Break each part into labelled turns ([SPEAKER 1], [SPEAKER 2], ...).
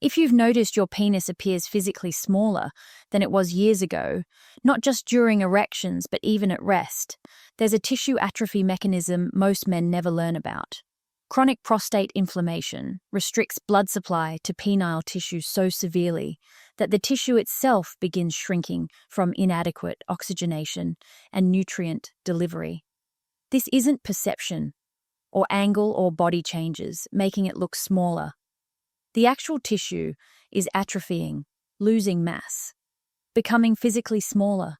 [SPEAKER 1] If you've noticed your penis appears physically smaller than it was years ago, not just during erections but even at rest, there's a tissue atrophy mechanism most men never learn about. Chronic prostate inflammation restricts blood supply to penile tissue so severely that the tissue itself begins shrinking from inadequate oxygenation and nutrient delivery. This isn't perception, or angle or body changes, making it look smaller. The actual tissue is atrophying, losing mass, becoming physically smaller,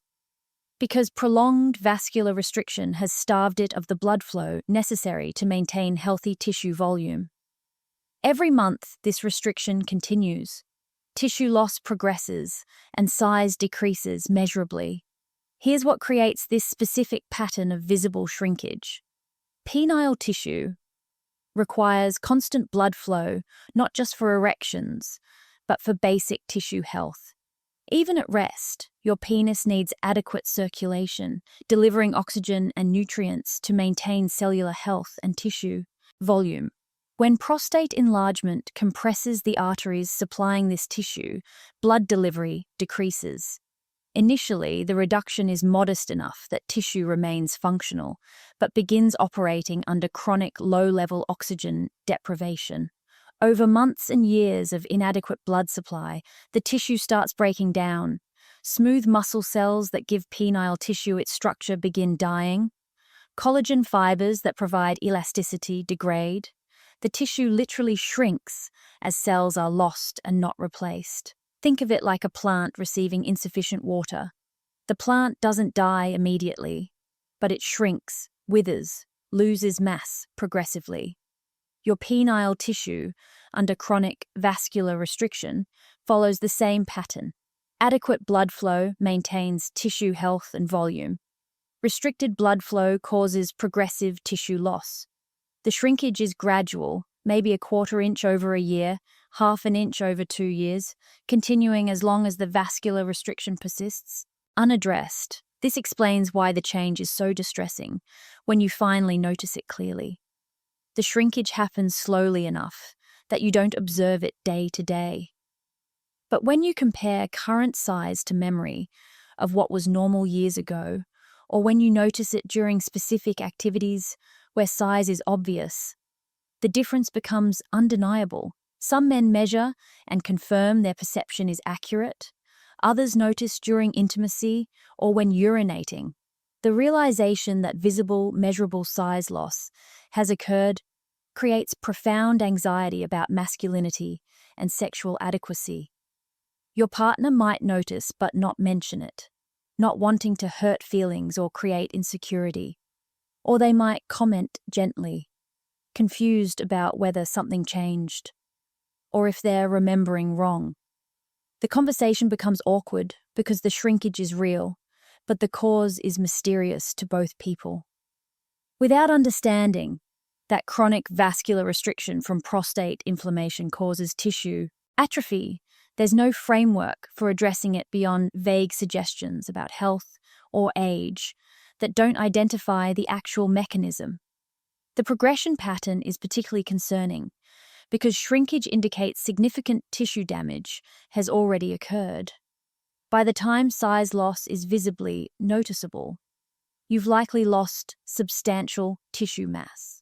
[SPEAKER 1] because prolonged vascular restriction has starved it of the blood flow necessary to maintain healthy tissue volume. Every month, this restriction continues. Tissue loss progresses, and size decreases measurably. Here's what creates this specific pattern of visible shrinkage. Penile tissue requires constant blood flow, not just for erections, but for basic tissue health. Even at rest, your penis needs adequate circulation, delivering oxygen and nutrients to maintain cellular health and tissue volume. When prostate enlargement compresses the arteries supplying this tissue, blood delivery decreases. Initially, the reduction is modest enough that tissue remains functional, but begins operating under chronic low-level oxygen deprivation. Over months and years of inadequate blood supply, the tissue starts breaking down. Smooth muscle cells that give penile tissue its structure begin dying. Collagen fibers that provide elasticity degrade. The tissue literally shrinks as cells are lost and not replaced. Think of it like a plant receiving insufficient water. The plant doesn't die immediately, but it shrinks, withers, loses mass progressively. Your penile tissue, under chronic vascular restriction, follows the same pattern. Adequate blood flow maintains tissue health and volume. Restricted blood flow causes progressive tissue loss. The shrinkage is gradual, maybe a quarter inch over a year, half an inch over 2 years, continuing as long as the vascular restriction persists. Unaddressed, this explains why the change is so distressing when you finally notice it clearly. The shrinkage happens slowly enough that you don't observe it day to day. But when you compare current size to memory of what was normal years ago, or when you notice it during specific activities where size is obvious, the difference becomes undeniable. Some men measure and confirm their perception is accurate. Others notice during intimacy or when urinating. The realization that visible, measurable size loss has occurred creates profound anxiety about masculinity and sexual adequacy. Your partner might notice but not mention it, not wanting to hurt feelings or create insecurity. Or they might comment gently, confused about whether something changed, or if they're remembering wrong. The conversation becomes awkward because the shrinkage is real, but the cause is mysterious to both people. Without understanding that chronic vascular restriction from prostate inflammation causes tissue atrophy, there's no framework for addressing it beyond vague suggestions about health or age that don't identify the actual mechanism. The progression pattern is particularly concerning because shrinkage indicates significant tissue damage has already occurred. By the time size loss is visibly noticeable, you've likely lost substantial tissue mass.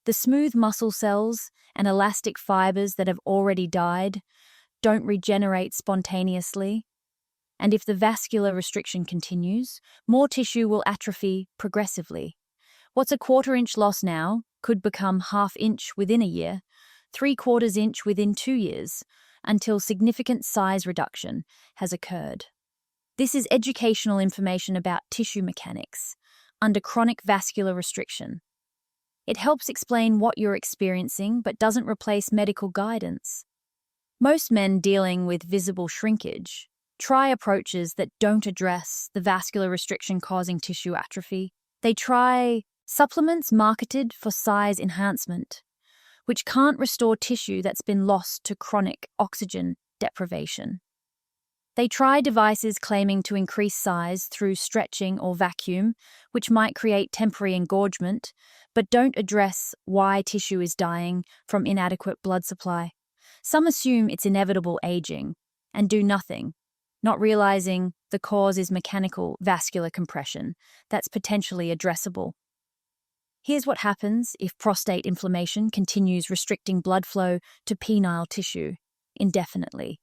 [SPEAKER 1] The smooth muscle cells and elastic fibers that have already died don't regenerate spontaneously, and if the vascular restriction continues, more tissue will atrophy progressively. What's a quarter-inch loss now could become half-inch within a year, 3/4 inch within 2 years, until significant size reduction has occurred. This is educational information about tissue mechanics under chronic vascular restriction. It helps explain what you're experiencing but doesn't replace medical guidance. Most men dealing with visible shrinkage try approaches that don't address the vascular restriction causing tissue atrophy. They try supplements marketed for size enhancement, which can't restore tissue that's been lost to chronic oxygen deprivation. They try devices claiming to increase size through stretching or vacuum, which might create temporary engorgement, but don't address why tissue is dying from inadequate blood supply. Some assume it's inevitable aging and do nothing, not realizing the cause is mechanical vascular compression that's potentially addressable. Here's what happens if prostate inflammation continues restricting blood flow to penile tissue indefinitely.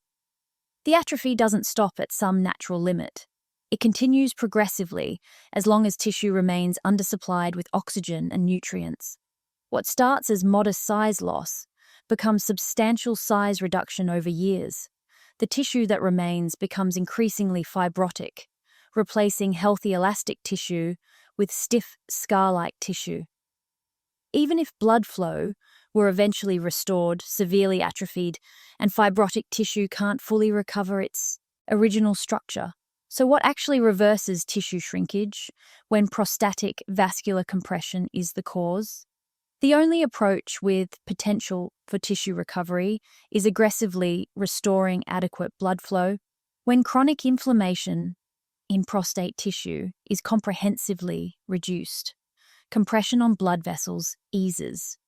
[SPEAKER 1] The atrophy doesn't stop at some natural limit. It continues progressively as long as tissue remains undersupplied with oxygen and nutrients. What starts as modest size loss becomes substantial size reduction over years. The tissue that remains becomes increasingly fibrotic, replacing healthy elastic tissue with stiff, scar-like tissue. Even if blood flow were eventually restored, severely atrophied, and fibrotic tissue can't fully recover its original structure. So what actually reverses tissue shrinkage when prostatic vascular compression is the cause? The only approach with potential for tissue recovery is aggressively restoring adequate blood flow. When chronic inflammation in prostate tissue is comprehensively reduced, compression on blood vessels eases.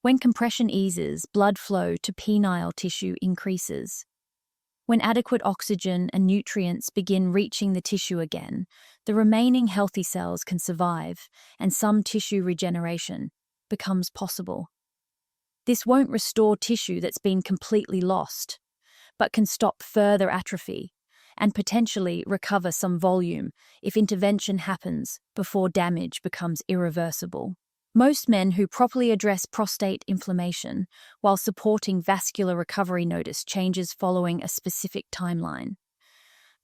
[SPEAKER 1] When compression eases, blood flow to penile tissue increases. When adequate oxygen and nutrients begin reaching the tissue again, the remaining healthy cells can survive, and some tissue regeneration becomes possible. This won't restore tissue that's been completely lost, but can stop further atrophy and potentially recover some volume if intervention happens before damage becomes irreversible. Most men who properly address prostate inflammation while supporting vascular recovery notice changes following a specific timeline.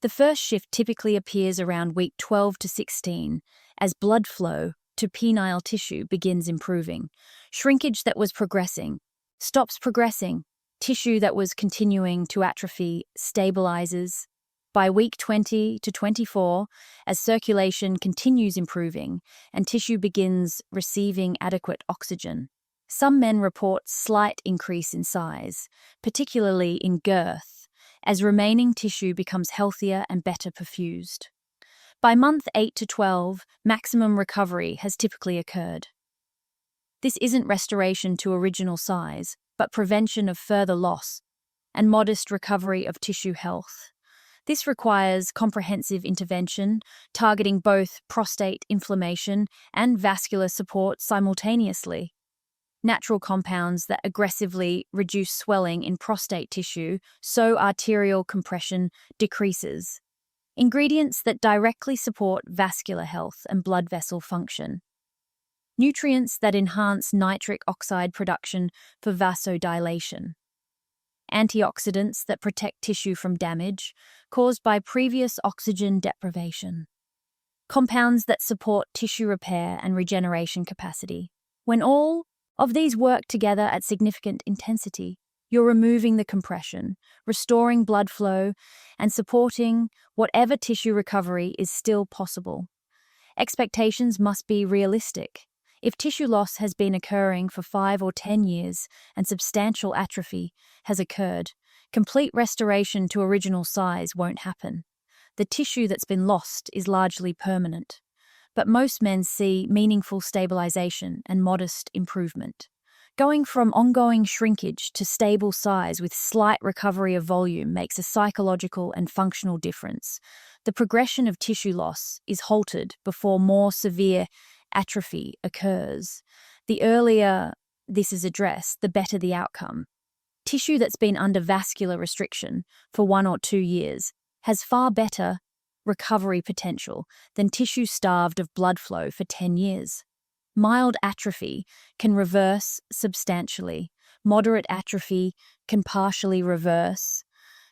[SPEAKER 1] The first shift typically appears around week 12 to 16 as blood flow to penile tissue begins improving. Shrinkage that was progressing stops progressing. Tissue that was continuing to atrophy stabilizes. By week 20 to 24, as circulation continues improving and tissue begins receiving adequate oxygen, some men report slight increase in size, particularly in girth, as remaining tissue becomes healthier and better perfused. By month 8 to 12, maximum recovery has typically occurred. This isn't restoration to original size, but prevention of further loss and modest recovery of tissue health. This requires comprehensive intervention, targeting both prostate inflammation and vascular support simultaneously. Natural compounds that aggressively reduce swelling in prostate tissue so arterial compression decreases. Ingredients that directly support vascular health and blood vessel function. Nutrients that enhance nitric oxide production for vasodilation. Antioxidants that protect tissue from damage caused by previous oxygen deprivation. Compounds that support tissue repair and regeneration capacity. When all of these work together at significant intensity, you're removing the compression, restoring blood flow, and supporting whatever tissue recovery is still possible. Expectations must be realistic. If tissue loss has been occurring for 5 or 10 years and substantial atrophy has occurred, complete restoration to original size won't happen. The tissue that's been lost is largely permanent, but most men see meaningful stabilization and modest improvement. Going from ongoing shrinkage to stable size with slight recovery of volume makes a psychological and functional difference. The progression of tissue loss is halted before more severe atrophy occurs. The earlier this is addressed, the better the outcome. Tissue that's been under vascular restriction for 1 or 2 years has far better recovery potential than tissue starved of blood flow for 10 years. Mild atrophy can reverse substantially. Moderate atrophy can partially reverse.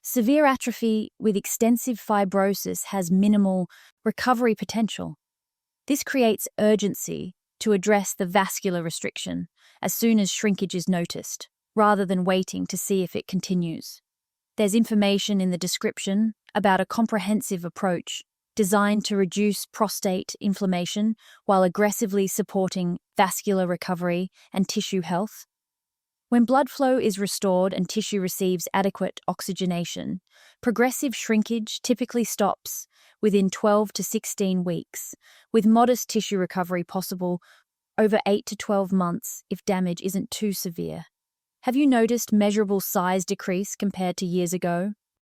[SPEAKER 1] Severe atrophy with extensive fibrosis has minimal recovery potential. This creates urgency to address the vascular restriction as soon as shrinkage is noticed, rather than waiting to see if it continues. There's information in the description about a comprehensive approach designed to reduce prostate inflammation while aggressively supporting vascular recovery and tissue health. When blood flow is restored and tissue receives adequate oxygenation, progressive shrinkage typically stops within 12 to 16 weeks, with modest tissue recovery possible over 8 to 12 months if damage isn't too severe. Have you noticed measurable size decrease compared to years ago?